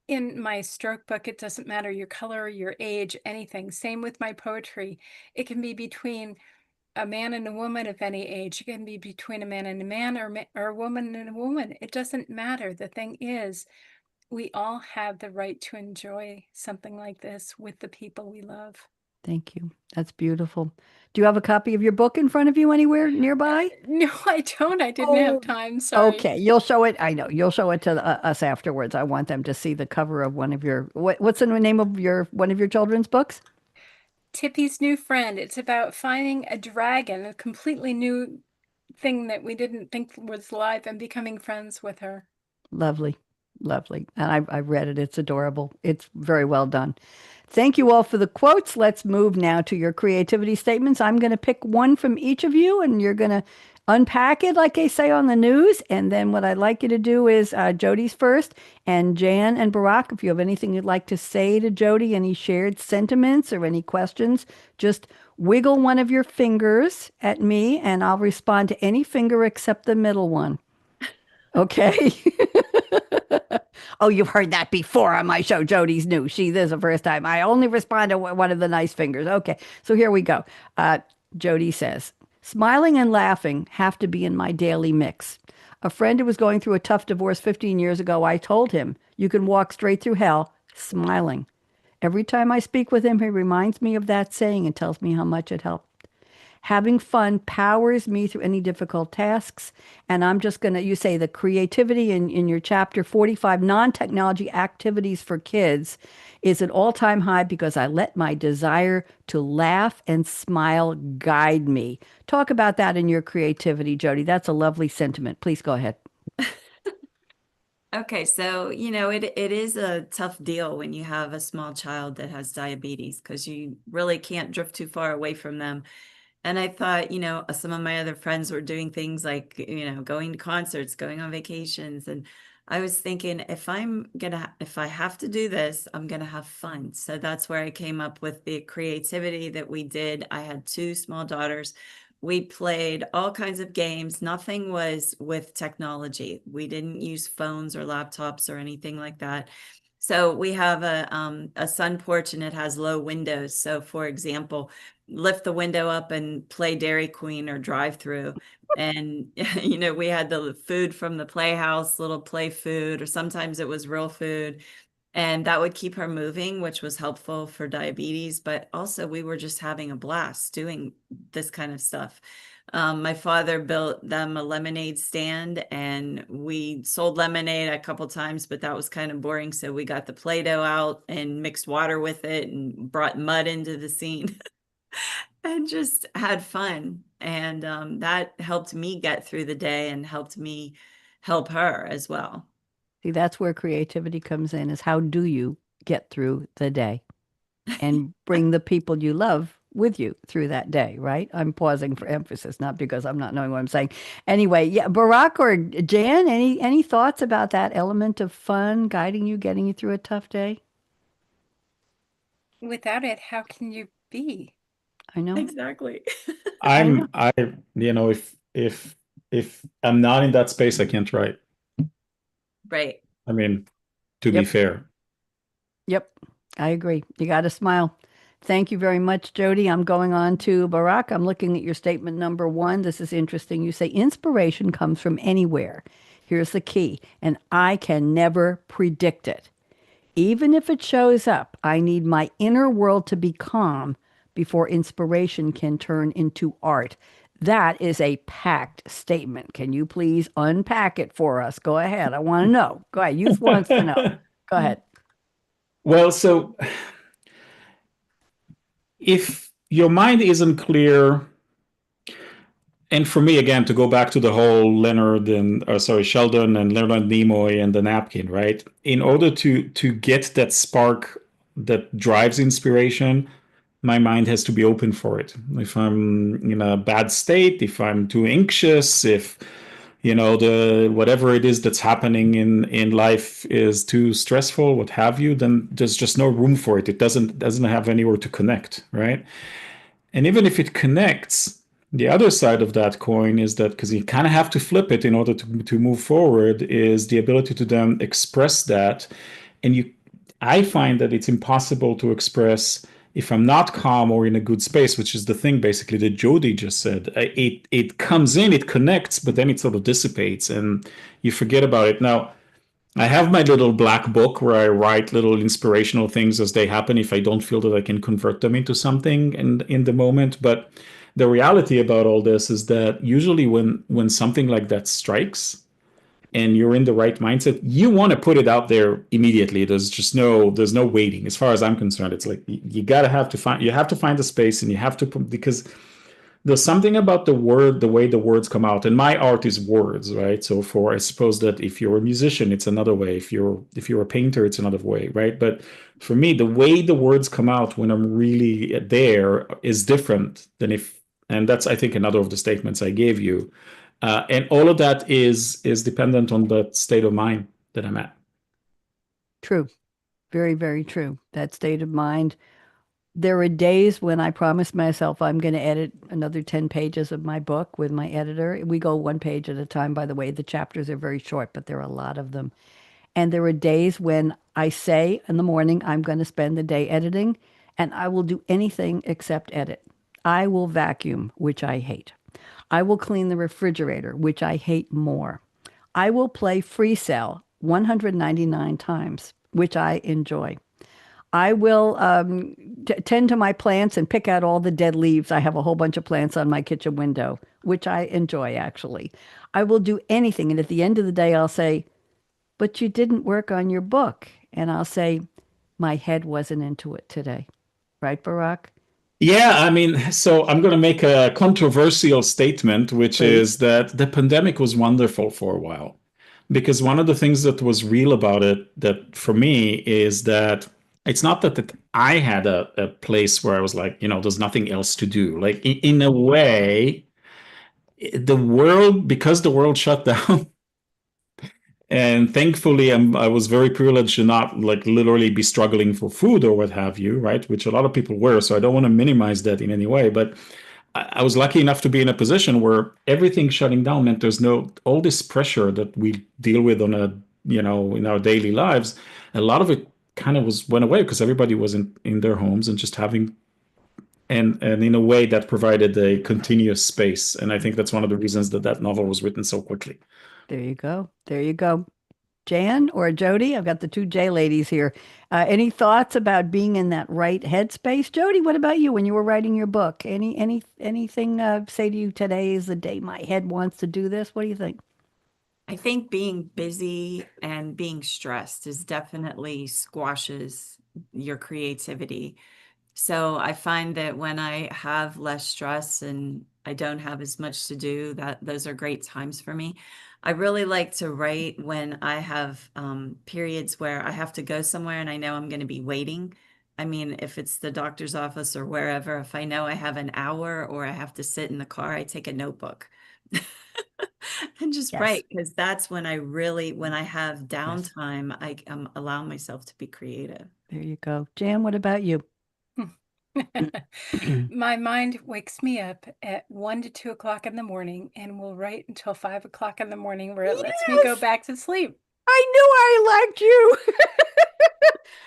In my stroke book, it doesn't matter your color, your age, anything. Same with my poetry. It can be between a man and a woman of any age. It can be between a man and a man, or a woman and a woman. It doesn't matter. The thing is, we all have the right to enjoy something like this with the people we love. Thank you. That's beautiful. Do you have a copy of your book in front of you anywhere nearby? No, I don't. I didn't have time. Sorry. Okay, you'll show it. I know you'll show it to us afterwards. I want them to see the cover of one of your what's the name of your one of your children's books? Tippy's New Friend. It's about finding a dragon, a completely new thing that we didn't think was live, and becoming friends with her. Lovely, lovely. And I've read it. It's adorable. It's very well done. Thank you all for the quotes. Let's move now to your creativity statements. I'm going to pick one from each of you, and you're going to unpack it, like they say on the news. And then what I'd like you to do is Jodi's first, and Jan and Barak, if you have anything you'd like to say to Jodi, any shared sentiments or any questions, just wiggle one of your fingers at me, and I'll respond to any finger except the middle one. Okay. Oh, you've heard that before on my show. Jodi's new. This is the first time. I only respond to one of the nice fingers. Okay. So here we go. Jodi says, smiling and laughing have to be in my daily mix. A friend who was going through a tough divorce 15 years ago, I told him, you can walk straight through hell smiling. Every time I speak with him, he reminds me of that saying and tells me how much it helped. Having fun powers me through any difficult tasks. And I'm just going to, you say the creativity in your chapter 45, non-technology activities for kids, is an all-time high because I let my desire to laugh and smile guide me. Talk about that in your creativity, Jodi. That's a lovely sentiment. Please go ahead. Okay, so it is a tough deal when you have a small child that has diabetes because you really can't drift too far away from them. And I thought, some of my other friends were doing things like, going to concerts, going on vacations. And I was thinking, if I have to do this, I'm going to have fun. So that's where I came up with the creativity that we did. I had two small daughters. We played all kinds of games. Nothing was with technology. We didn't use phones or laptops or anything like that. So we have a sun porch and it has low windows. So for example, lift the window up and play Dairy Queen or drive through. And, we had the food from the playhouse, little play food, or sometimes it was real food. And that would keep her moving, which was helpful for diabetes. But also we were just having a blast doing this kind of stuff. My father built them a lemonade stand and we sold lemonade a couple times, but that was kind of boring. So we got the Play-Doh out and mixed water with it and brought mud into the scene and just had fun. And that helped me get through the day and helped me help her as well. See, that's where creativity comes in, is how do you get through the day and bring the people you love with you through that day, right? I'm pausing for emphasis, not because I'm not knowing what I'm saying. Anyway, yeah, Barak or Jan, any thoughts about that element of fun guiding you, getting you through a tough day? Without it, how can you be? I know. Exactly. If I'm not in that space, I can't write. Right. I mean, to be fair. Yep, I agree. You got to smile. Thank you very much, Jodi. I'm going on to Barak. I'm looking at your statement number 1. This is interesting. You say inspiration comes from anywhere. Here's the key, and I can never predict it. Even if it shows up, I need my inner world to be calm before inspiration can turn into art. That is a packed statement. Can you please unpack it for us? Go ahead. I want to know. Go ahead. Youth wants to know. Go ahead. Well, so if your mind isn't clear, and for me, again, to go back to the whole Sheldon and Leonard Nimoy and the napkin, right? In order to get that spark that drives inspiration, my mind has to be open for it. If I'm in a bad state, if I'm too anxious, if whatever it is that's happening in life is too stressful, what have you, then there's just no room for it. It doesn't have anywhere to connect, right? And even if it connects, the other side of that coin is that, because you kind of have to flip it in order to move forward, is the ability to then express that. And I find that it's impossible to express if I'm not calm or in a good space, which is the thing basically that Jodi just said. It comes in, it connects, but then it sort of dissipates and you forget about it. Now, I have my little black book where I write little inspirational things as they happen if I don't feel that I can convert them into something in the moment. But the reality about all this is that usually when something like that strikes and you're in the right mindset, you want to put it out there immediately. There's no waiting. As far as I'm concerned, it's like you gotta you have to find the space and you have to put, because there's something about the way the words come out. And my art is words, right? So I suppose that if you're a musician, it's another way. If you're a painter, it's another way, right? But for me, the way the words come out when I'm really there is different than and that's, I think, another of the statements I gave you. And all of that is dependent on the state of mind that I'm at. True. Very, very true. That state of mind. There are days when I promise myself I'm going to edit another 10 pages of my book with my editor. We go one page at a time, by the way. The chapters are very short, but there are a lot of them. And there are days when I say in the morning, I'm going to spend the day editing, and I will do anything except edit. I will vacuum, which I hate. I will clean the refrigerator, which I hate more. I will play Free Cell 199 times, which I enjoy. I will tend to my plants and pick out all the dead leaves. I have a whole bunch of plants on my kitchen window, which I enjoy, actually. I will do anything. And at the end of the day, I'll say, but you didn't work on your book. And I'll say, my head wasn't into it today. Right, Barak? Yeah, I mean, so I'm going to make a controversial statement, which Please. is that the pandemic was wonderful for a while. Because one of the things that was real about it, that for me, is that it's not that I had a place where I was like, there's nothing else to do. Like in a way, because the world shut down, and thankfully I was very privileged to not like literally be struggling for food or what have you, right? Which a lot of people were. So I don't want to minimize that in any way, but I was lucky enough to be in a position where everything shutting down meant there's all this pressure that we deal with in our daily lives. A lot of it kind of went away because everybody was in their homes and just having, and in a way that provided a continuous space. And I think that's one of the reasons that novel was written so quickly. There you go. There you go. Jan or Jodi? I've got the two J ladies here. Any thoughts about being in that right headspace? Jodi, what about you when you were writing your book? Anything say to you, today is the day my head wants to do this? What do you think? I think being busy and being stressed is definitely squashes your creativity. So I find that when I have less stress and I don't have as much to do, that those are great times for me. I really like to write when I have periods where I have to go somewhere and I know I'm going to be waiting. I mean, if it's the doctor's office or wherever, if I know I have an hour or I have to sit in the car, I take a notebook and just Yes. write, because that's when when I have Yes. downtime, I allow myself to be creative. There you go. Jan, what about you? My mind wakes me up at 1 to 2 o'clock in the morning and will write until 5 o'clock in the morning, where it lets me go Yes! back to sleep. I knew I liked you.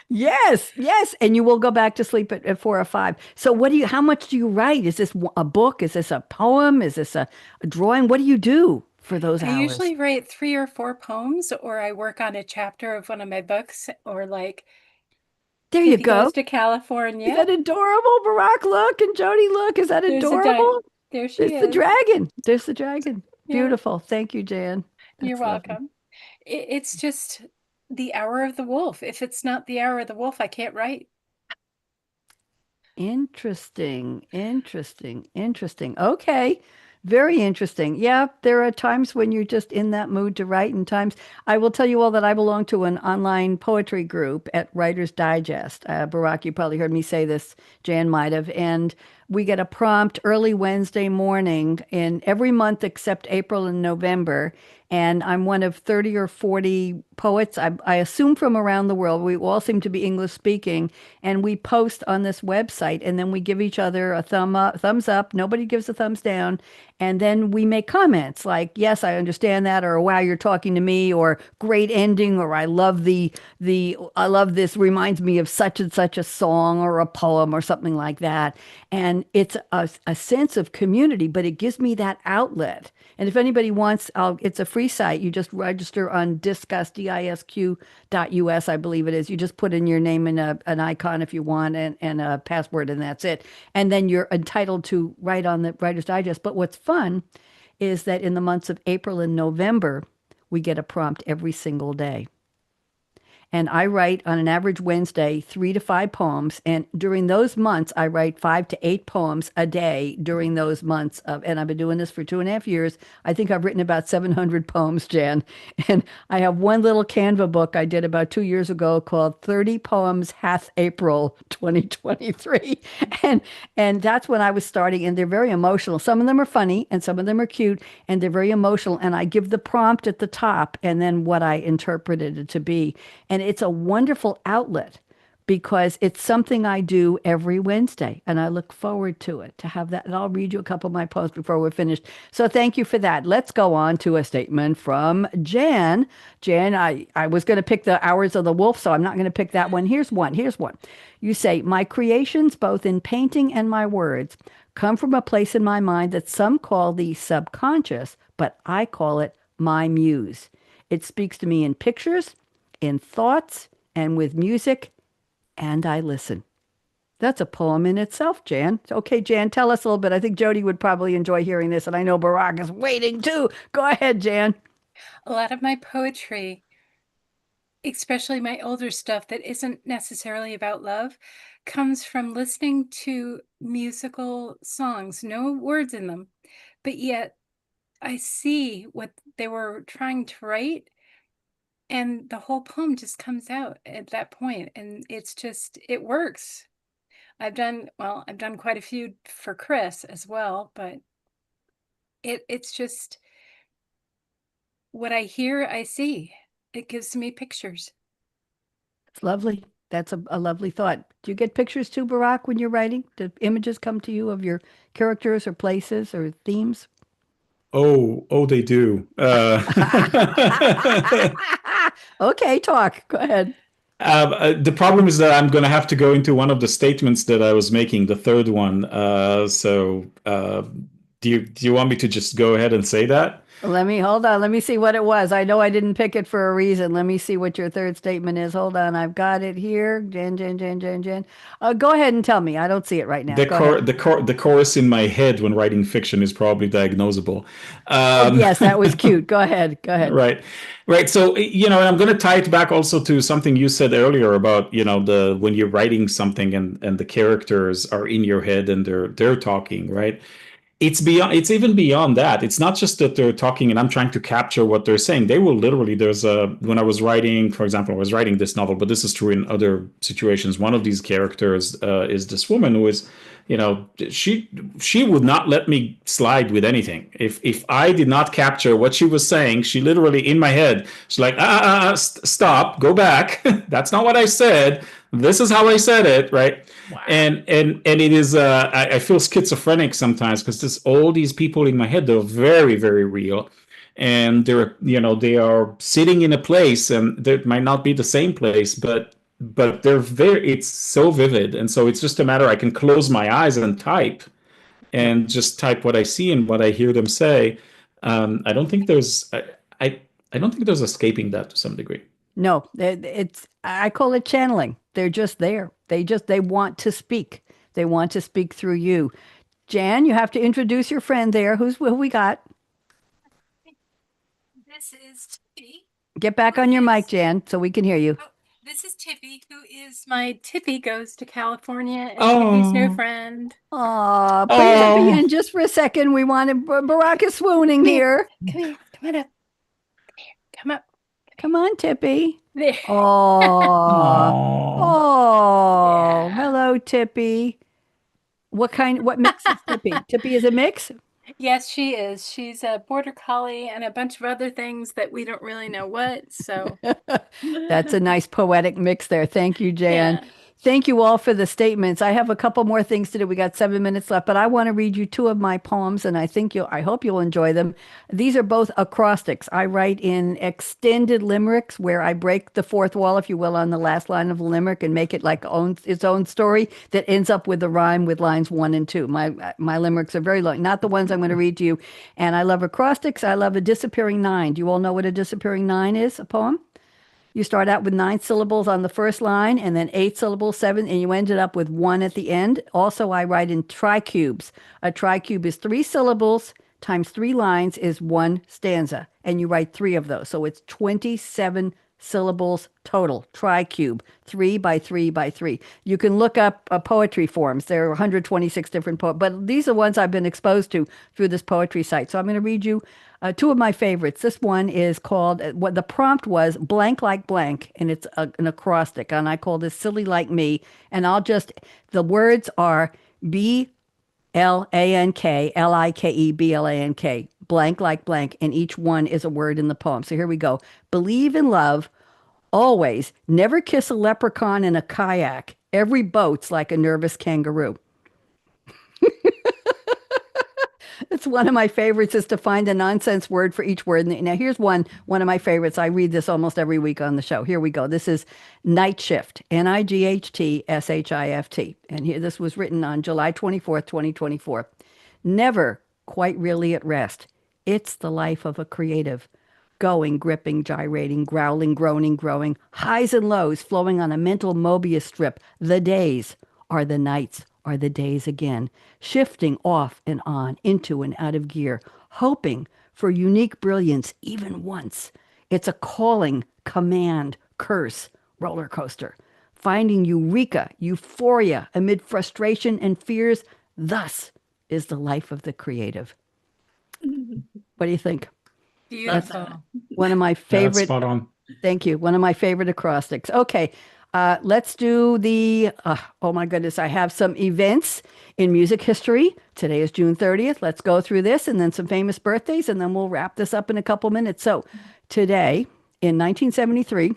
Yes, yes. And you will go back to sleep at 4 or 5. So how much do you write? Is this a book? Is this a poem? Is this a drawing? What do you do for those I hours? usually write 3 or 4 poems, or I work on a chapter of one of my books, or like There you Kitty go. Goes to California. Is that adorable? Barak, look, and Jodi, look. Is that There's adorable? there she There's the is. dragon. There's the dragon. Yeah. Beautiful. Thank you, Jan. You're That's lovely. welcome. It's just the hour of the wolf. If it's not the hour of the wolf, I can't write. Interesting. Okay. Very interesting. Yeah, there are times when you're just in that mood to write, and times I will tell you all that I belong to an online poetry group at Writer's Digest. Barak, you probably heard me say this, Jan might have. And we get a prompt early Wednesday morning in every month except April and November. And I'm one of 30 or 40 poets, I assume from around the world. We all seem to be English speaking. And we post on this website, and then we give each other a thumbs up. Nobody gives a thumbs down. And then we make comments like, yes, I understand that, or wow, you're talking to me, or great ending, or I love I love this, reminds me of such and such a song or a poem or something like that. And And it's a sense of community, but it gives me that outlet. And if anybody wants, it's a free site. You just register on Disqus, disq.us, I believe it is. You just put in your name and an icon if you want and a password, and that's it. And then you're entitled to write on the Writer's Digest. But what's fun is that in the months of April and November, we get a prompt every single day. And I write on an average Wednesday 3 to 5 poems. And during those months, I write 5 to 8 poems a day during those months and I've been doing this for 2.5 years. I think I've written about 700 poems, Jan. And I have one little Canva book I did about 2 years ago called 30 Poems Hath April 2023. And that's when I was starting. And they're very emotional. Some of them are funny and some of them are cute and they're very emotional. And I give the prompt at the top and then what I interpreted it to be. And it's a wonderful outlet because it's something I do every Wednesday. And I look forward to it, to have that. And I'll read you a couple of my poems before we're finished. So thank you for that. Let's go on to a statement from Jan. Jan, I was going to pick the Hours of the Wolf, so I'm not going to pick that one. Here's one. You say, my creations, both in painting and my words, come from a place in my mind that some call the subconscious, but I call it my muse. It speaks to me in pictures, in thoughts, and with music, and I listen. That's a poem in itself, Jan. Okay, Jan, tell us a little bit. I think Jodi would probably enjoy hearing this, and I know Barak is waiting too. Go ahead, Jan. A lot of my poetry, especially my older stuff that isn't necessarily about love, comes from listening to musical songs, no words in them, but yet I see what they were trying to write. And the whole poem just comes out at that point, and it works. I've done quite a few for Chris as well, but it's just what I hear, I see. It gives me pictures. It's lovely. That's a lovely thought. Do you get pictures too, Barak, when you're writing? Do images come to you of your characters or places or themes? Oh, they do. Okay, talk. Go ahead. The problem is that I'm going to have to go into one of the statements that I was making, the third one. Do you want me to just go ahead and say that? Hold on. Let me see what it was. I know I didn't pick it for a reason. Let me see what your third statement is. Hold on. I've got it here. Jen. Go ahead and tell me. I don't see it right now. The chorus in my head when writing fiction is probably diagnosable. Yes, that was cute. Go ahead. Right. So, and I'm going to tie it back also to something you said earlier about, when you're writing something and the characters are in your head and they're talking, right? It's even beyond that. It's not just that they're talking and I'm trying to capture what they're saying. They will literally, when I was writing, for example, I was writing this novel, but this is true in other situations. One of these characters is this woman who is, she would not let me slide with anything. If I did not capture what she was saying, she literally in my head, she's like, stop, go back. That's not what I said. This is how I said it, right? Wow. And it is I feel schizophrenic sometimes because there's all these people in my head that are very, very real, and they are sitting in a place, and that might not be the same place, but it's so vivid, and so it's just a matter I can close my eyes and type, and just type what I see and what I hear them say. I don't think there's escaping that to some degree. No, I call it channeling. They're just there. They want to speak. They want to speak through you. Jan, you have to introduce your friend there. Who we got? This is Tippy. Get back on your mic, Jan, so we can hear you. Oh, this is Tippy, who is my Tippy Goes to California and Tippy's new friend. Aw, bring Tippy in just for a second. We wanted Barak is swooning here. Come here. Come on up. Come up. Come on, Tippy. There. Oh, hello, Tippy. What mix is Tippy? Tippy is a mix? Yes, she is. She's a border collie and a bunch of other things that we don't really know what. So that's a nice poetic mix there. Thank you, Jan. Yeah. Thank you all for the statements. I have a couple more things to do. We got 7 minutes left, but I want to read you two of my poems, and I hope you'll enjoy them. These are both acrostics. I write in extended limericks where I break the fourth wall, if you will, on the last line of the limerick and make it like its own story that ends up with the rhyme with lines 1 and 2. My limericks are very long, not the ones I'm going to read to you. And I love acrostics. I love a disappearing nine. Do you all know what a disappearing nine is? A poem? You start out with 9 syllables on the first line and then 8 syllables, 7, and you ended up with 1 at the end. Also, I write in tricubes. A tricube is 3 syllables times 3 lines is 1 stanza, and you write 3 of those. So it's 27 syllables total. Tricube, 3 by 3 by 3. You can look up poetry forms. There are 126 different poems, but these are ones I've been exposed to through this poetry site. So I'm going to read you two of my favorites. This one is called, what the prompt was, blank like blank, and it's an acrostic, and I call this Silly Like Me, and the words are BLANK, LIKE, BLANK, blank like blank, and each one is a word in the poem. So here we go. Believe in love, always, never kiss a leprechaun in a kayak. Every boat's like a nervous kangaroo. It's one of my favorites is to find a nonsense word for each word. Now here's one of my favorites. I read this almost every week on the show. Here we go. This is Night Shift, NIGHTSHIFT. And here this was written on July 24th, 2024. Never quite really at rest. It's the life of a creative. Going, gripping, gyrating, growling, groaning, growing, highs and lows flowing on a mental Mobius strip. The days are the nights are the days again, shifting off and on, into and out of gear, hoping for unique brilliance even once. It's a calling, command, curse, roller coaster, finding eureka, euphoria amid frustration and fears. Thus is the life of the creative. What do you think? Beautiful. One of my favorite. Spot on. Thank you. One of my favorite acrostics. Okay. Let's do oh my goodness, I have some events in music history. Today is June 30th. Let's go through this and then some famous birthdays, and then we'll wrap this up in a couple minutes. So today, in 1973,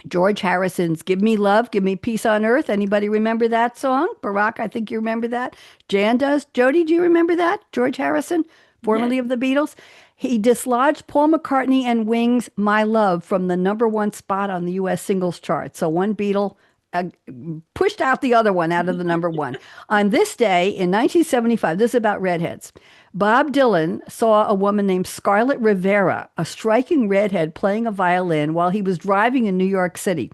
George Harrison's Give Me Love, Give Me Peace on Earth. Anybody remember that song? Barak, I think you remember that. Jan does. Jodi, do you remember that? George Harrison, formerly of the Beatles. He dislodged Paul McCartney and Wings' My Love from the #1 spot on the U.S. singles chart. So one Beatle pushed out the other one out of the #1. On this day in 1975, this is about redheads, Bob Dylan saw a woman named Scarlett Rivera, a striking redhead, playing a violin while he was driving in New York City.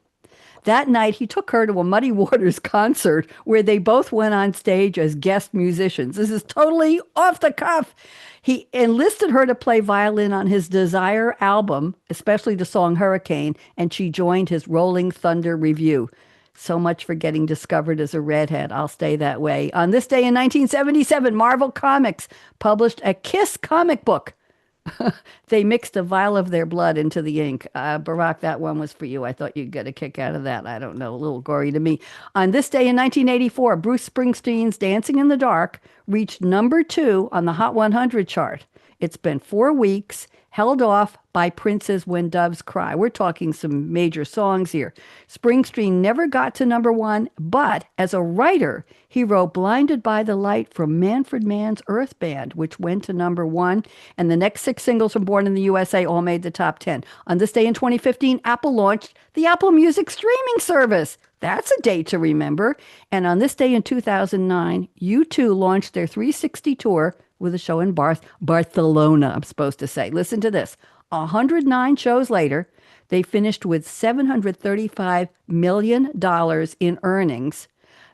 That night, he took her to a Muddy Waters concert where they both went on stage as guest musicians. This is totally off the cuff. He enlisted her to play violin on his Desire album, especially the song Hurricane, and she joined his Rolling Thunder Revue. So much for getting discovered as a redhead. I'll stay that way. On this day in 1977, Marvel Comics published a Kiss comic book. They mixed a vial of their blood into the ink. Barak, that one was for you. I thought you'd get a kick out of that. I don't know, a little gory to me. On this day in 1984, Bruce Springsteen's Dancing in the Dark reached #2 on the Hot 100 chart. It's been 4 weeks, held off by Prince's When Doves Cry. We're talking some major songs here. Springsteen never got to #1, but as a writer, he wrote Blinded by the Light from Manfred Mann's Earth Band, which went to #1, and the next 6 singles from Born in the USA all made the top 10. On this day in 2015, Apple launched the Apple Music streaming service. That's a date to remember. And on this day in 2009, U2 launched their 360 tour with a show in Barcelona, I'm supposed to say. Listen to this. 109 shows later, they finished with $735 million in earnings.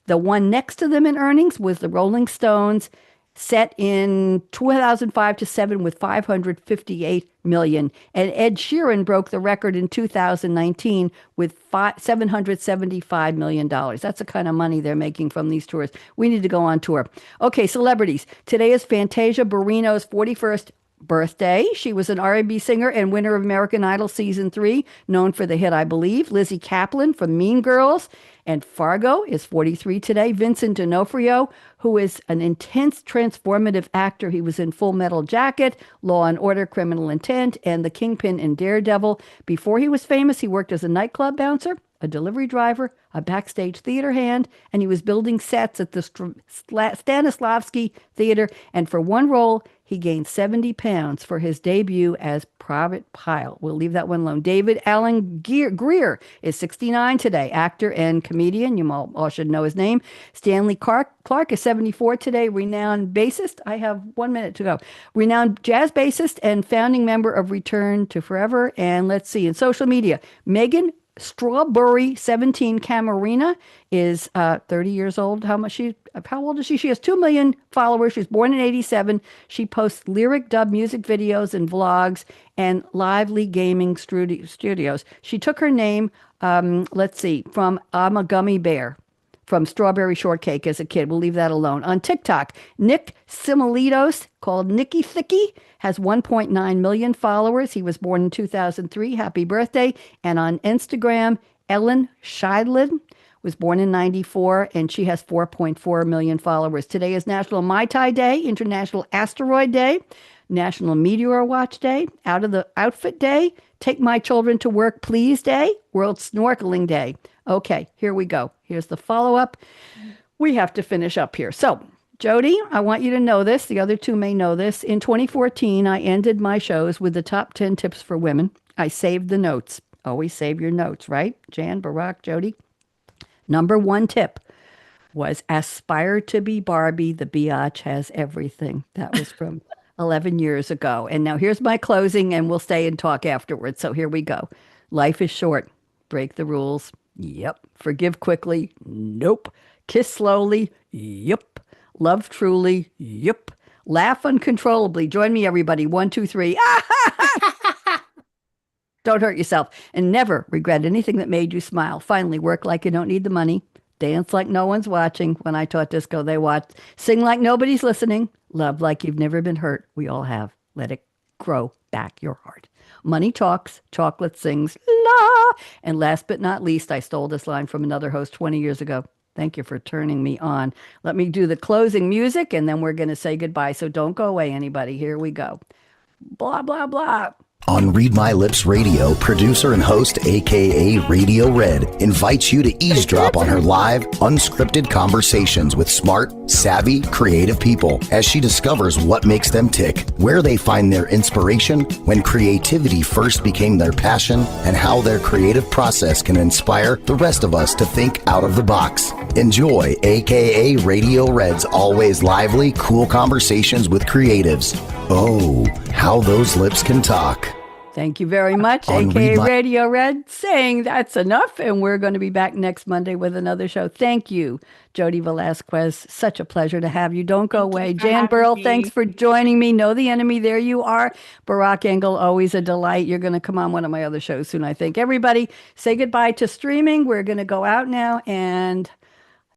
The one next to them in earnings was the Rolling Stones, set in 2005 to 7 with $558 million. And Ed Sheeran broke the record in 2019 with $775 million. That's the kind of money they're making from these tours. We need to go on tour. Okay, celebrities. Today is Fantasia Barrino's 41st birthday. She was an R&B singer and winner of American Idol Season 3, known for the hit I Believe. Lizzie Kaplan from Mean Girls and Fargo is 43 today. Vincent D'Onofrio, who is an intense, transformative actor. He was in Full Metal Jacket, Law and Order, Criminal Intent, and The Kingpin in Daredevil. Before he was famous, he worked as a nightclub bouncer, a delivery driver, a backstage theater hand, and he was building sets at the Stanislavski Theater. And for one role, he gained 70 pounds for his debut as Private Pile. We'll leave that one alone. David Allen Greer is 69 today, actor and comedian. You all should know his name. Stanley Clark is 74 today, renowned bassist. I have 1 minute to go. Renowned jazz bassist and founding member of Return to Forever. And let's see, in social media, Megan Strawberry 17 Camarina is 30 years old. How old is she? She has 2 million followers. She was born in 87. She posts lyric dub music videos and vlogs and lively gaming studios. She took her name, from I'm a Gummy Bear, from Strawberry Shortcake as a kid. We'll leave that alone. On TikTok, Nick Similitos, called Nicky Thicky, has 1.9 million followers. He was born in 2003. Happy birthday. And on Instagram, Ellen Scheidlin was born in 94, and she has 4.4 million followers. Today is National Mai Tai Day, International Asteroid Day, National Meteor Watch Day, Out of the Outfit Day, Take My Children to Work Please Day, World Snorkeling Day. Okay, here we go. Here's the follow-up. We have to finish up here. So, Jodi, I want you to know this. The other two may know this. In 2014, I ended my shows with the top 10 tips for women. I saved the notes. Always save your notes, right? Jan, Barak, Jodi. Number 1 tip was aspire to be Barbie. The biatch has everything. That was from 11 years ago. And now here's my closing, and we'll stay and talk afterwards. So here we go. Life is short. Break the rules. Yep. Forgive quickly. Nope. Kiss slowly. Yep. Love truly. Yep. Laugh uncontrollably. Join me, everybody. 1, 2, 3. Don't hurt yourself. And never regret anything that made you smile. Finally, work like you don't need the money. Dance like no one's watching. When I taught disco, they watched. Sing like nobody's listening. Love like you've never been hurt. We all have. Let it grow back your heart. Money talks, chocolate sings, la. And last but not least, I stole this line from another host 20 years ago. Thank you for turning me on. Let me do the closing music, and then we're going to say goodbye. So don't go away, anybody. Here we go. Blah, blah, blah. On Read My Lips Radio, producer and host, akaRadioRed, invites you to eavesdrop on her live, unscripted conversations with smart, savvy, creative people as she discovers what makes them tick, where they find their inspiration, when creativity first became their passion, and how their creative process can inspire the rest of us to think out of the box. Enjoy akaRadioRed's always lively, cool conversations with creatives. Oh, how those lips can talk. Thank you very much, akaRadioRed, saying that's enough. And we're going to be back next Monday with another show. Thank you, Jodi Velazquez. Such a pleasure to have you. Don't go away. Jan Burl, thanks for joining me. Know the Enemy. There you are. Barak, Engel, always a delight. You're going to come on one of my other shows soon, I think. Everybody, say goodbye to streaming. We're going to go out now and